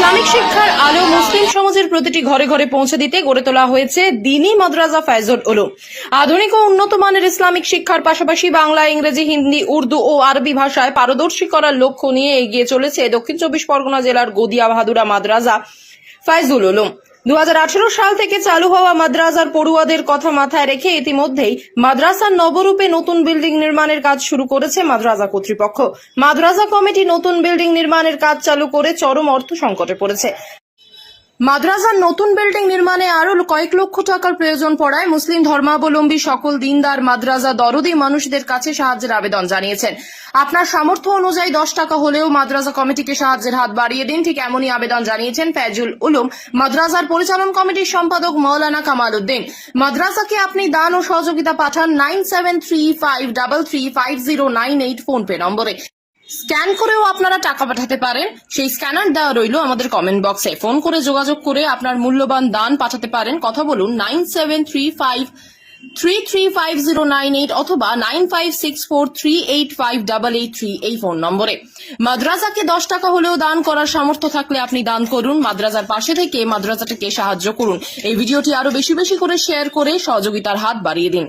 Islamic শিক্ষার আলো মুসলিম সমাজের প্রতিটি ঘরে ঘরে পৌঁছে দিতে গড়ে তোলা হয়েছে দ্বীনি মাদ্রাসা ফায়জুল উলুম। আধুনিক ও উন্নত মানের ইসলামিক শিক্ষার পাশাপাশি বাংলা, ইংরেজি, হিন্দি, উর্দু ও আরবি ভাষায় পারদর্শী করার লক্ষ্য নিয়ে এগিয়ে চলেছে দক্ষিণ চব্বিশ পরগনা জেলার গদিয়া বাহাদুরা মাদ্রাসা ফায়জুল উলুম। 2018 সাল থেকে চালু হওয়া মাদ্রাসার পড়ুয়াদের কথা মাথায় রেখে ইতিমধ্যেই মাদ্রাসার নবরূপে নতুন বিল্ডিং নির্মাণের কাজ শুরু করেছে মাদ্রাসা কর্তৃপক্ষ। মাদ্রাসা কমিটি নতুন বিল্ডিং নির্মাণের কাজ চালু করে চরম অর্থ সংকটে পড়েছে। মাদ্রাসার নতুন বিল্ডিং নির্মাণে আরো কয়েক লক্ষ টাকার প্রয়োজন পড়ায় মুসলিম ধর্মাবলম্বী সকল দিনদার মাদ্রাসা দরদি মানুষদের কাছে সাহায্যের আবেদন জানিয়েছেন। আপনার সামর্থ্য অনুযায়ী 10 টাকা হলেও মাদ্রাসা কমিটিকে সাহায্যের হাত বাড়িয়ে দিন, ঠিক এমনই আবেদন জানিয়েছেন ফায়জুল উলুম মাদ্রাসার পরিচালন কমিটির সম্পাদক মৌলানা কামাল উদ্দিন। মাদ্রাসাকে আপনি দান ও সহযোগিতা পাঠান 9735335098 ফোন পে নম্বরে। স্ক্যান করেও আপনারা টাকা পাঠাতে পারেন, সেই স্ক্যানার দেওয়া রইল আমাদের কমেন্ট বক্সে। ফোন করে যোগাযোগ করে আপনার মূল্যবান দান পাঠাতে পারেন। কথা বলুন 9735335098 অথবা 9564385883 এই ফোন নম্বরে। মাদ্রাসাকে 10 টাকা হলেও দান করার সামর্থ্য থাকলে আপনি দান করুন। মাদ্রাসার পাশে থেকে মাদ্রাসাটাকে সাহায্য করুন। এই ভিডিওটি আরো বেশি বেশি করে শেয়ার করে সহযোগিতার হাত বাড়িয়ে দিন।